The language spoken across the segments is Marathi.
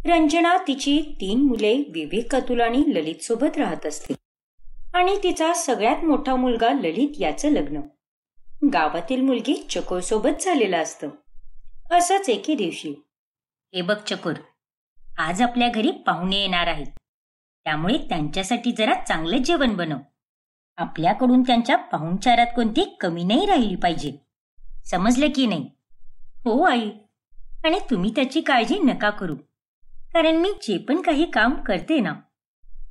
रंजना तिची 3 मुले विवेक, अतुल आणि ललित सोबत राहत असते आणि तिचा सगळ्यात मोठा मुलगा ललित याचं लग्न गावातील मुलगी चकोर सोबत झालेलं असतं. असंच एके दिवशी, हे बघ चकोर, आज आपल्या घरी पाहुणे येणार आहेत, त्यामुळे त्यांच्यासाठी जरा चांगलं जेवण बनव. आपल्याकडून त्यांच्या पाहुणचारात कोणती कमी नाही राहिली पाहिजे, समजलं की नाही? हो आई, आणि तुम्ही त्याची काळजी नका करू, कारण मी जे पण काही काम करते ना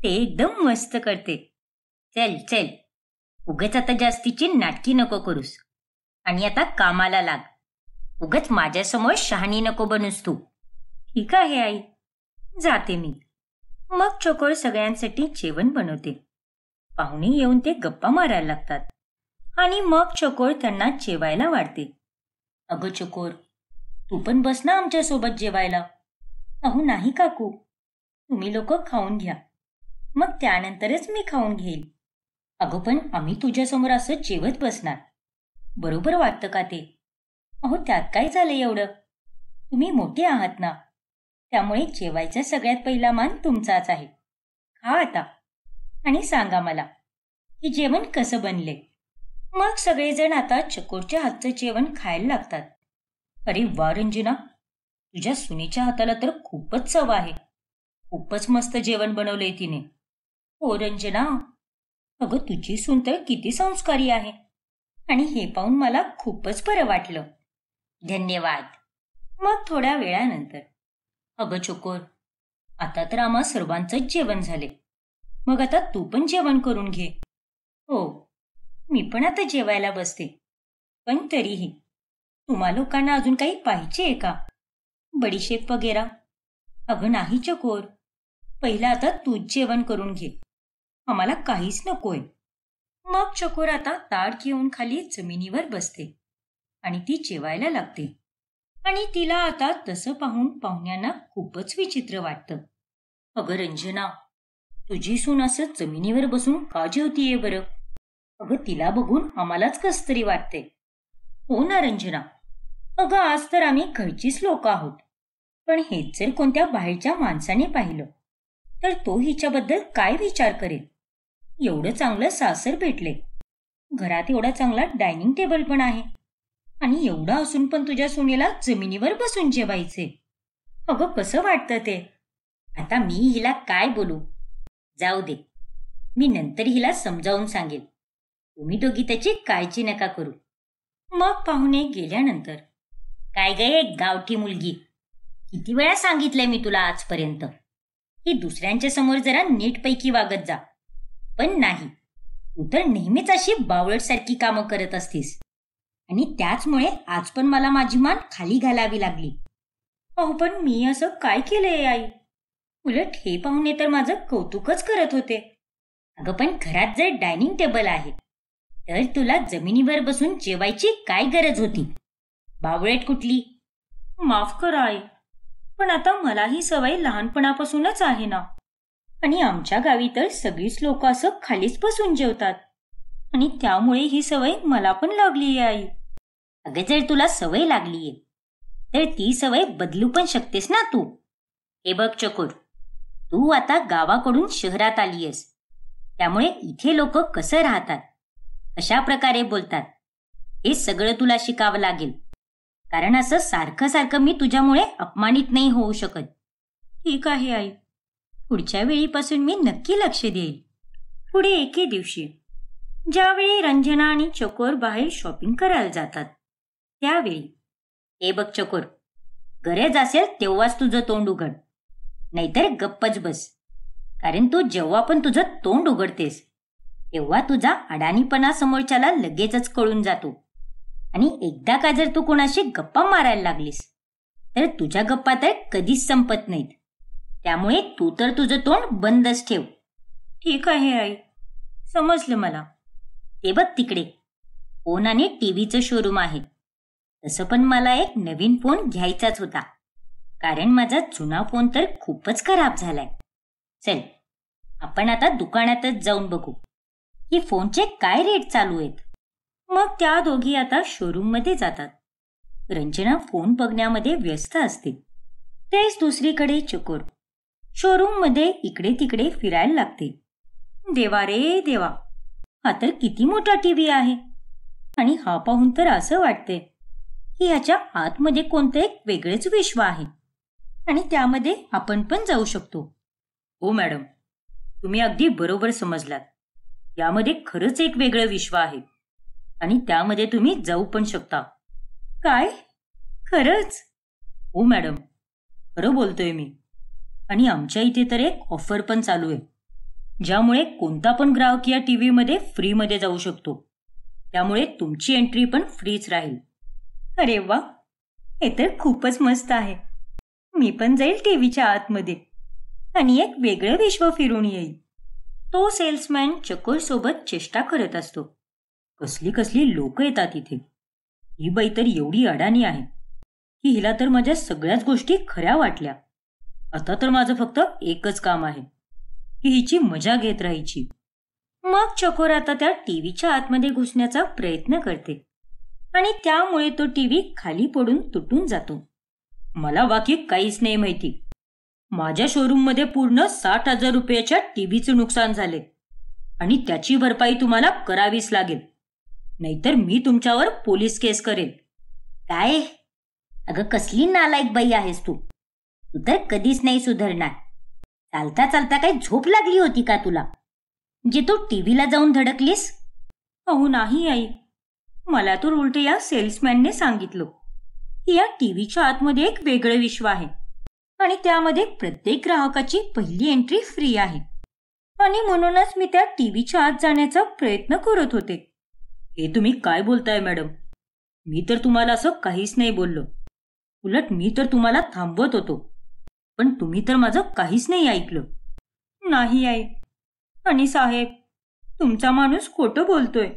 ते एकदम मस्त करते. चल चल, उगाच आता जास्तीची नाटकी नको करूस आणि आता कामाला लाग. उगाच माझ्यासमोर शहाणी नको बनूस तू. ठीक आहे आई, जाते मी. मग चकोर सगळ्यांसाठी जेवण बनवते. पाहुणे येऊन ते गप्पा मारायला लागतात आणि मग चकोर त्यांना जेवायला वाढते. अगं चकोर, तू पण बस ना आमच्यासोबत जेवायला. अहो नाही काकू, तुम्ही लोक खाऊन घ्या, मग त्यानंतरच मी खाऊन घेईल. अगं पण आम्ही तुझ्यासमोर असं जेवत बसणार, बरोबर वाटतं का ते? अहो त्यात काय झालं एवढं, तुम्ही मोठे आहात ना, त्यामुळे जेवायचा सगळ्यात पहिला मान तुमचाच आहे. खा आता आणि सांगा मला की जेवण कसं बनले. मग सगळेजण आता चकोरच्या हातचं जेवण खायला लागतात. अरे वा रंजना, तुझ्या सुनेच्या हाताला तर खूपच चव आहे, खूपच मस्त जेवण बनवलंय तिने. हो रंजना, अगं तुझी सून तर किती संस्कारी आहे, आणि हे पाहून मला खूपच बरं वाटलं. धन्यवाद. मग थोड्या वेळानंतर, अगं चकोर, आता तर आम्हा सर्वांचंच जेवण झाले, मग आता तू पण जेवण करून घे. हो, मी पण आता जेवायला बसते, पण तरीही तुम्हा लोकांना अजून काही पाहिजे का? बडीशेप वगैरे? अगं नाही चकोर, पहिला आता तूच जेवण करून घे, आम्हाला काहीच नकोय. मग चकोर आता ताट घेऊन खाली जमिनीवर बसते आणि ती जेवायला लागते. आणि तिला आता तसं पाहून पाहुण्यांना खूपच विचित्र वाटतं. अगं रंजना, तुझी सून असं जमिनीवर बसून का जेवतीये बरं? अगं तिला बघून आम्हालाच कस तरी वाटते. हो ना रंजना, अगं आज तर आम्ही घरचीच लोक आहोत, पण हेच जर कोणत्या बाहेरच्या माणसाने पाहिलं तर तो हिच्याबद्दल काय विचार करेल? एवढं चांगलं सासर भेटले, घरात एवढा चांगला डायनिंग टेबल पण आहे, आणि एवढं असून पण तुझ्या सुनेला जमिनीवर बसून जेवायचे. अगं कसं वाटतं ते? आता मी हिला काय बोलू? जाऊ दे, मी नंतर हिला समजावून सांगेल. तुम्ही दोघी त्याची काळजी नका करू. मग पाहुणे गेल्यानंतर, काय गे गावठी मुलगी, किती वेळा सांगितलंय मी तुला आजपर्यंत की दुसऱ्यांच्या समोर जरा नीटपैकी वागत जा, पण नाही, तू तर नेहमीच अशी बावळटसारखी कामं करत असतीस, आणि त्याचमुळे आज पण मला माझी मान खाली घालावी लागली. अहो पण मी असं काय केलंय आई? उलट हे पाहुणे तर माझं कौतुकच करत होते. अगं पण घरात जर डायनिंग टेबल आहे तर तुला जमिनीवर बसून जेवायची काय गरज होती? बावळट कुठली. माफ करा आई, पण आता मला ही सवय लहानपणापासूनच आहे ना, आणि आमच्या गावी तर सगळीच लोक असं खालीच बसून जेवतात, आणि त्यामुळे ही सवय मला पण लागली आहे आई. अगं जर तुला सवय लागलीये तर ती सवय बदलू पण शकतेस ना तू. हे बघ चकोर, तू आता गावाकडून शहरात आलीयस, त्यामुळे इथे लोक कसं राहतात, कशा प्रकारे बोलतात, हे सगळं तुला शिकावं लागेल, कारण असं सारखं सारखं मी तुझ्यामुळे अपमानित नाही होऊ शकत. ठीक आहे आई, पुढच्या वेळीपासून मी नक्की लक्ष देईल. पुढे एके दिवशी ज्यावेळी रंजना आणि चकोर बाहेर शॉपिंग करायला जातात त्यावेळी, हे बघ चकोर, गरज असेल तेव्हाच तुझं तोंड उघड, नाहीतर गप्पच बस, कारण तू जेव्हा पण तुझं तोंड उघडतेस तेव्हा तुझा अडाणीपणा समोरच्याला लगेचच कळून जातो, आणि एकदा का जर तू कोणाशी गप्पा मारायला लागलीस तर तुझ्या गप्पा तर कधीच संपत नाहीत, त्यामुळे तू तर तुझं तोंड बंदच ठेव. ठीक आहे आई, समजलं मला. ते बघ तिकडे फोन आणि टीव्हीचं शोरूम आहे, तसं पण मला एक नवीन फोन घ्यायचाच होता, कारण माझा जुना फोन तर खूपच खराब झालाय. चल आपण आता दुकानातच जाऊन बघू की फोनचे काय रेट चालू आहेत. मग त्या दोघी आता शोरूम मध्ये जातात. रंजना फोन बघण्यामध्ये व्यस्त असते तेच दुसरीकडे चकोर शोरूम मध्ये इकडे तिकडे फिरायला लागते. देवा रे देवा, हा तर किती मोठा टीव्ही आहे. आणि हा पाहून तर असं वाटते की ह्याच्या आतमध्ये कोणतं एक वेगळेच विश्व आहे आणि त्यामध्ये आपण पण जाऊ शकतो. हो मॅडम, तुम्ही अगदी बरोबर समजलात. यामध्ये खरंच एक वेगळं विश्व आहे आणि त्यामध्ये तुम्ही जाऊ पण शकता. काय? खरंच? हो मॅडम, खरं बोलतोय मी. आणि आमच्या इथे तर एक ऑफर पण चालू आहे, ज्यामुळे कोणता पण ग्राहक या टीव्हीमध्ये फ्रीमध्ये जाऊ शकतो. त्यामुळे तुमची एंट्री पण फ्रीच राहील. अरे वा, हे तर खूपच मस्त आहे. मी पण जाईल टीव्हीच्या आतमध्ये आणि एक वेगळं विश्व फिरून येईल. तो सेल्समॅन चकोर सोबत चेष्टा करत असतो. कसली कसली लोक येतात इथे. ही बाई तर एवढी अडाणी आहे की हिला तर माझ्या सगळ्याच गोष्टी खऱ्या वाटल्या. आता तर माझं फक्त एकच काम आहे की हिची मजा घेत राहायची. मग चकोर आता त्या टीव्हीच्या आतमध्ये घुसण्याचा प्रयत्न करते आणि त्यामुळे तो टीव्ही खाली पडून तुटून जातो. मला बाकी काहीच नाही माहिती. माझ्या शोरूममध्ये पूर्ण 60,000 रुपयाच्या टीव्हीचं नुकसान झाले आणि त्याची भरपाई तुम्हाला करावीच लागेल, नाहीतर मी तुमच्यावर पोलीस केस करेन. काय? अगं कसली नालायक बाई आहेस तू. तू तर कधीच नाही सुधारणार. चालता चालता काही झोप लागली होती का तुला, जे तू टीव्हीला जाऊन धडकलीस? अहो नाही आई, मला तर उलट या सेल्समॅनने सांगितलं की या टीव्हीच्या आतमध्ये एक वेगळं विश्व आहे आणि त्यामध्ये प्रत्येक ग्राहकाची पहिली एंट्री फ्री आहे आणि म्हणूनच मी त्या टीव्हीच्या आत जाण्याचा प्रयत्न करत होते. हे तुम्ही काय बोलताय मॅडम? मी तर तुम्हाला असं काहीच नाही बोललो. उलट मी तर तुम्हाला थांबवत होतो, पण तुम्ही तर माझं काहीच नाही ऐकलं. नाही आई. आणि साहेब, तुमचा माणूस खोटं बोलतोय.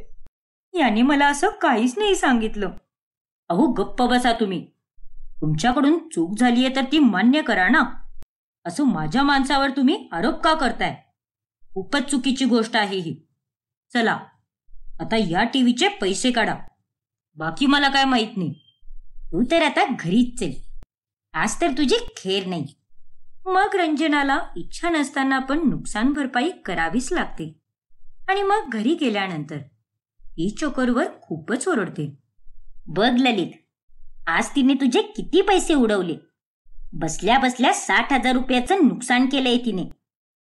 याने मला असं काहीच नाही सांगितलं. अहो गप्प बसा तुम्ही. तुमच्याकडून चूक झालीये तर ती मान्य करा ना. असं माझ्या माणसावर तुम्ही आरोप का करताय? खूपच चुकीची गोष्ट आहे ही. चला आता या टीव्हीचे पैसे काढा. बाकी मला काय माहित नाही. तू तर आता घरीच चल. आज तर तुझी खेर नाही. मग रंजनाला इच्छा नसताना पण नुकसान भरपाई करावीच लागते आणि मग घरी गेल्यानंतर ती चकोरवर खूपच ओरडते. बघ ललित, आज तिने तुझे किती पैसे उडवले. बसल्या बसल्या 60,000 रुपयाचं नुकसान केलंय तिने.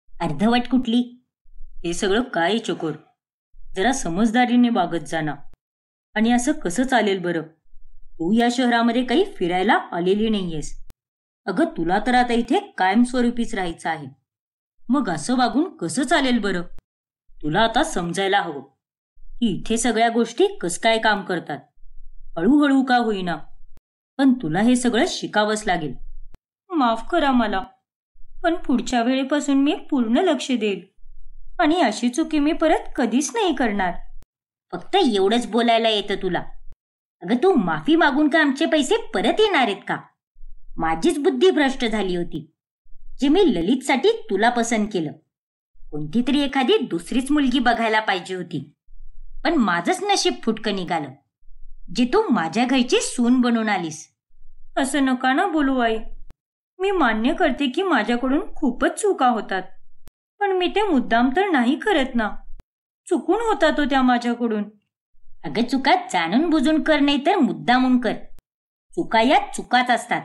अर्धवट कुठली. हे सगळं काय चकोर? जरा समजदारीने वागत जाना. आणि असं कसं चालेल बरं? तू या शहरामध्ये काही फिरायला आलेली नाहीयेस. अगं तुला तर आता इथे कायमस्वरूपीच राहायचं आहे. मग असं वागून कसं चालेल बरं? तुला आता समजायला हवं की इथे सगळ्या गोष्टी कस काय काम करतात. हळूहळू का होईना, पण तुला हे सगळं शिकावंच लागेल. माफ करा मला, पण पुढच्या वेळेपासून मी पूर्ण लक्ष देईल आणि अशी चुकी मी परत कधीच नाही करणार. फक्त एवढंच बोलायला येतं तुला. अगं तू माफी मागून का आमचे पैसे परत येणार आहेत का? माझीच बुद्धी भ्रष्ट झाली होती, जे मी ललितसाठी तुला पसंत केलं. कोणती तरी एखादी दुसरीच मुलगी बघायला पाहिजे होती, पण माझंच नशीब फुटकं निघालं, जे तू माझ्या घरची सून बनून आलीस. असं नका ना बोलू आई. मी मान्य करते की माझ्याकडून खूपच चुका होतात, पण मी ते मुद्दाम तर नाही करत ना. चुकून होता तो त्या माझ्याकडून. अगं चुका जाणून बुजून कर, नाही तर मुद्दामून कर. चुका या चुकाच असतात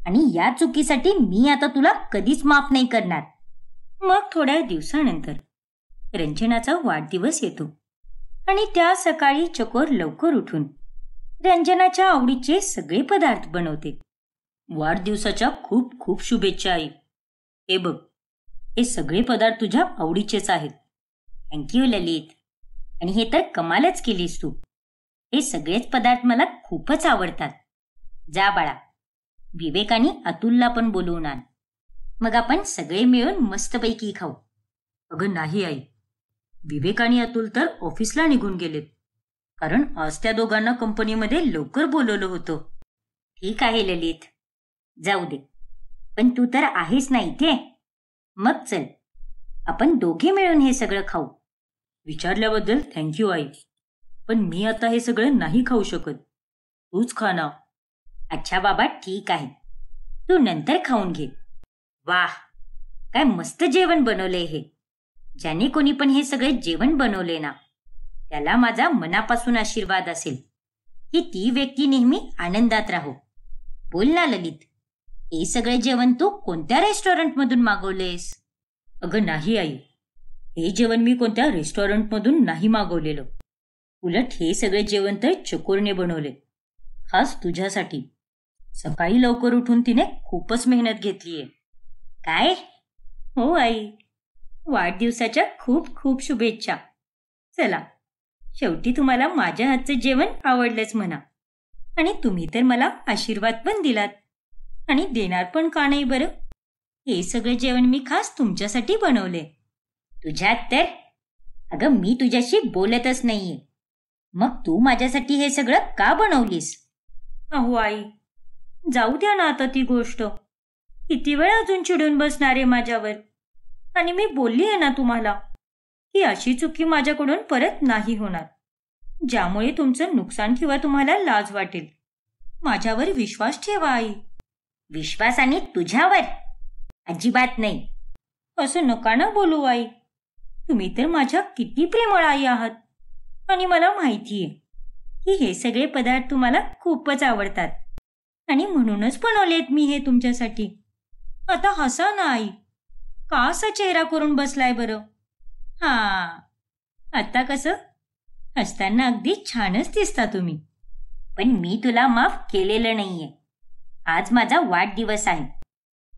आणि या चुकीसाठी मी आता तुला कधीच माफ नाही करणार. मग थोड्या दिवसानंतर रंजनाचा वाढदिवस येतो आणि त्या सकाळी चकोर लवकर उठून रंजनाच्या आवडीचे सगळे पदार्थ बनवते. वाढदिवसाच्या खूप खूप शुभेच्छा आई. हे बघ, हे सगळे पदार्थ तुझ्या आवडीचेच आहेत. थँक्यू ललित. आणि हे तर कमालच केलीस तू. हे सगळेच पदार्थ मला खूपच आवडतात. जा बाळा, विवेक आणि अतुलला पण बोलवून आण. मग आपण सगळे मिळून मस्तपैकी खाऊ. अगं नाही आई, विवेक आणि अतुल तर ऑफिसला निघून गेलेत, कारण आज त्या दोघांना कंपनीमध्ये लवकर बोलवलं होतं. ठीक आहे ललित, जाऊ दे. पण तू तर आहेस ना इथे. मग चल, आपण दोघे मिळून हे सगळं खाऊ. विचारल्याबद्दल थँक्यू आई, पण मी आता हे सगळं नाही खाऊ शकत. तूच खा ना. अच्छा बाबा, ठीक आहे. तू नंतर खाऊन घे. वाह, काय मस्त जेवण बनवलंय हे. ज्याने कोणी पण हे सगळे जेवण बनवले ना, त्याला माझा मनापासून आशीर्वाद असेल की ती व्यक्ती नेहमी आनंदात राहो. बोल ना ललित, हे सगळे जेवण तू कोणत्या रेस्टॉरंटमधून मागवलेस? अगं नाही आई, हे जेवण मी कोणत्या रेस्टॉरंटमधून नाही मागवलेलं. उलट हे सगळे जेवण तर चकोरने बनवले, खास तुझ्यासाठी. सकाळी लवकर उठून तिने खूपच मेहनत घेतलीये. काय? हो आई, वाढदिवसाच्या खूप खूप शुभेच्छा. चला, शेवटी तुम्हाला माझ्या हातचं जेवण आवडलंच म्हणा. आणि तुम्ही तर मला आशीर्वाद पण दिलात आणि देणार पण का नाही बरं. हे सगळे जेवण मी खास तुमच्यासाठी बनवले. तुझ्यात तर. अगं मी तुझ्याशी बोलतच नाहीये, मग तू माझ्यासाठी हे सगळं का बनवलीस? अहो आई, जाऊ द्या ना आता ती गोष्ट. किती वेळ अजून चिडून बसणार आहे माझ्यावर. आणि मी बोलली आहे ना तुम्हाला की अशी चुकी माझ्याकडून परत नाही होणार, ज्यामुळे तुमचं नुकसान किंवा तुम्हाला लाज वाटेल. माझ्यावर विश्वास ठेवा आई. विश्वास आणि तुझ्यावर अजिबात नाही. असं नका ना बोलू आई. तुम्ही तर माझ्या किती प्रेमळ आई आहात. आणि मला माहितीये की हे सगळे पदार्थ तुम्हाला खूपच आवडतात आणि म्हणूनच बनवलेत मी हे तुमच्यासाठी. आता हसा ना आई. का असा चेहरा करून बसलाय बरं? हा, आता कसं? हसताना अगदी छानच दिसता तुम्ही. पण मी तुला माफ केलेलं नाहीये. आज माझा वाढदिवस आहे,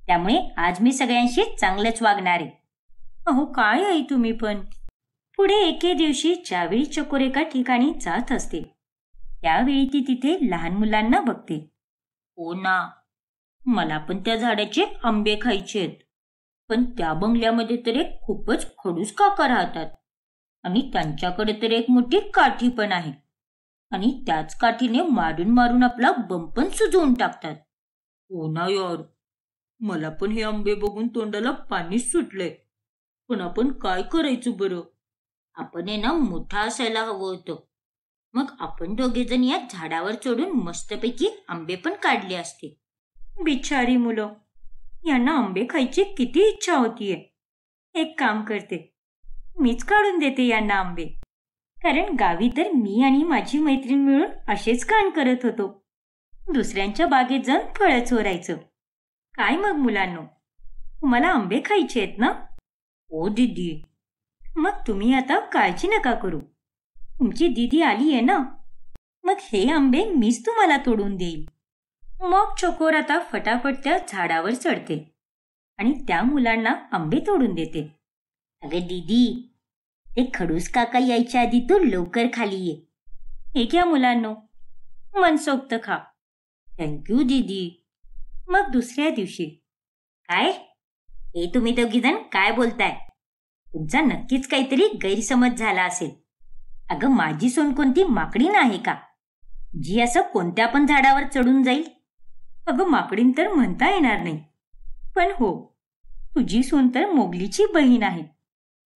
त्यामुळे आज मी सगळ्यांशी चांगलंच वागणार आहे. अहो काय आई तुम्ही पण. पुढे एके दिवशी ज्यावेळी चकोर एका ठिकाणी जात असते, त्यावेळी ती तिथे लहान मुलांना बघते. हो ना, मला पण त्या झाडाचे आंबे खायचे आहेत. पण त्या बंगल्यामध्ये तर एक खूपच खडूस काका राहतात आणि त्यांच्याकडे तर एक मोठी काठी पण आहे. आणि त्याच काठीने मारून मारून आपला बंपन सुजवून टाकतात. हो ना यार, मला पण हे आंबे बघून तोंडाला पाणीच सुटलंय. पण आपण काय करायचं बरं? आपण ना मोठा असायला हवं होतं. मग आपण दोघेजण या झाडावर चढून मस्तपैकी आंबे पण काढले असते. बिचारी मुलं, यांना आंबे खायची किती इच्छा होतीये. एक काम करते, मीच काढून देते यांना आंबे. कारण गावी तर मी आणि माझी मैत्रीण मिळून असेच काम करत होतो. दुसऱ्यांच्या बागेत जाऊन फळं चोरायचं. काय मग मुलांनो, तुम्हाला आंबे खायचे आहेत ना? ओ दीदी, मग तुम्ही आता काळजी नका करू. तुमची दीदी आली आहे ना, मग हे आंबे मीच तुम्हाला तोडून देईल. मग चकोर आता फटाफट त्या झाडावर चढते आणि त्या मुलांना आंबे तोडून देते. अगं दीदी, ते खडूस काका यायच्या आधी तू लवकर खाली ये. हे घ्या मुलांनो, मनसोक्त खा. थँक्यू दीदी. मग दुसऱ्या दिवशी. काय? हे तुम्ही दोघीजण काय बोलताय? तुमचा नक्कीच काहीतरी गैरसमज झाला असेल. अगं माझी सून कोणती माकडीण आहे का, जी असं कोणत्या पण झाडावर चढून जाईल? अगं माकडीण तर म्हणता येणार नाही, पण हो, तुझी सून तर मोगलीची बहीण आहे.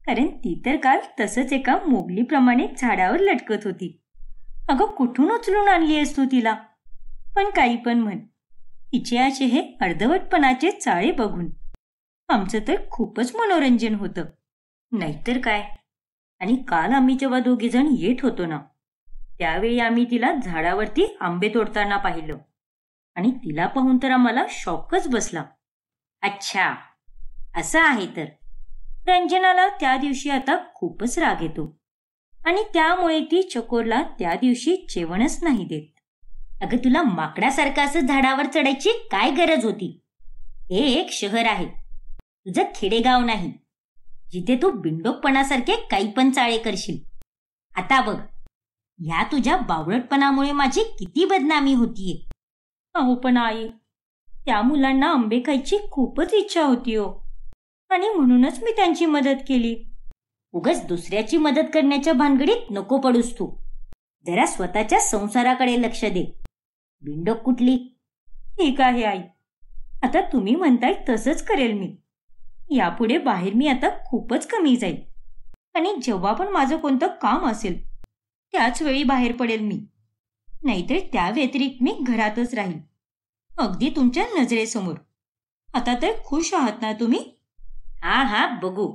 कारण ती तर काल तसंच एका मोगलीप्रमाणे झाडावर लटकत होती. अगं कुठून उचलून आणली आहेस तू तिला? पण काही पण म्हण, तिचे असे हे अर्धवटपणाचे चाळे बघून आमचं तर खूपच मनोरंजन होतं. नाहीतर काय. आणि काल आम्ही जेव्हा दोघेजण येत होतो ना, त्यावेळी आम्ही तिला झाडावरती आंबे तोडताना पाहिलं आणि तिला पाहून तर आम्हाला शॉकच बसला. अच्छा, असं आहे तर. रंजनाला त्या दिवशी आता खूपच राग येतो आणि त्यामुळे ती चकोरला त्या दिवशी जेवणच नाही देत. अगं तुला माकडासारखं असं झाडावर चढायची काय गरज होती? हे एक शहर आहे, तुझं खेडेगाव नाही, जिथे तू बिंडोकपणासारखे काही पण चाळे करशील. आता बघ, ह्या तुझ्या बावळटपणामुळे माझी किती बदनामी होतीये. अहो पण आई, त्या मुलांना आंबे खायची खूपच इच्छा होती हो, आणि म्हणूनच मी त्यांची मदत केली. उगाच दुसऱ्याची मदत करण्याच्या भानगडीत नको पडूस तू. जरा स्वतःच्या संसाराकडे लक्ष दे. बिंडोक कुठली. ठीक आहे आई, आता तुम्ही म्हणताय तसंच करेल मी. यापुढे बाहेर मी आता खूपच कमी जाईल आणि जेव्हा पण माझं कोणतं काम असेल त्याच वेळी बाहेर पडेल मी. नाहीतर त्या व्यतिरिक्त मी घरातच राहील. अगदी तुमच्या नजरेसमोर. आता तर खुश आहात ना तुम्ही? हा बघू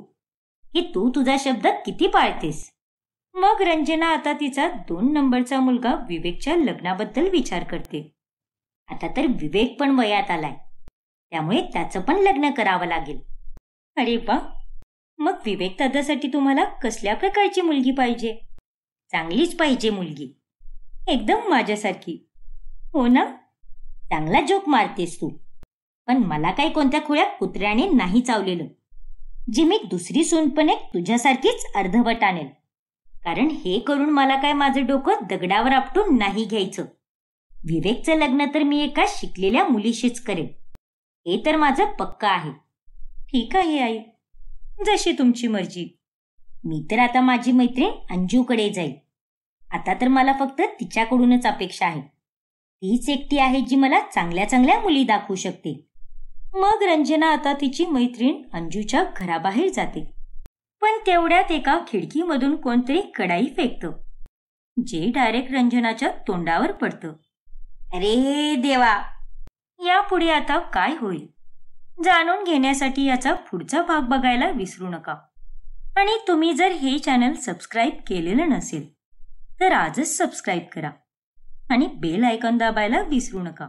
की तू तुझा शब्द किती पाळतेस. मग रंजना आता तिचा 2 नंबरचा मुलगा विवेकच्या लग्नाबद्दल विचार करते. आता तर विवेक पण वयात आलाय, त्यामुळे त्याचं पण लग्न करावं लागेल. अरे वा, मग विवेक दादासाठी तुम्हाला कसल्या प्रकारची मुलगी पाहिजे? चांगलीच पाहिजे मुलगी. एकदम माझ्यासारखी, हो ना? चांगला जोक मारतेस तू. पण मला काही कोणत्या खुळ्या कुत्र्याने नाही चावलेलं, जी मी दुसरी सून पण एक तुझ्यासारखीच अर्धवट आणेल. कारण हे करून मला काय माझं डोकं दगडावर आपटून नाही घ्यायचं. विवेकचं लग्न तर मी एका शिकलेल्या मुलीशीच करेन, हे तर माझं पक्का आहे. ठीक आहे आई, जशी तुमची मर्जी. मी तर आता माझी मैत्रीण अंजूकडे जाईल. आता तर मला फक्त तिच्याकडूनच अपेक्षा आहे. तीच एकटी आहे जी मला चांगल्या चांगल्या मुली दाखवू शकते. मग रंजना आता तिची मैत्रीण अंजूच्या घराबाहेर जाते. पण तेवढ्यात एका खिडकीमधून कोणतरी कढाई फेकतं, जे डायरेक्ट रंजनाच्या तोंडावर पडतं. अरे देवा, यापुढे आता काय होईल जाणून घेण्यासाठी याचा पुढचा भाग बघायला विसरू नका. आणि तुम्ही जर हे चॅनल सबस्क्राईब केलेलं नसेल तर आजच सबस्क्राईब करा आणि बेल आयकॉन दाबायला विसरू नका.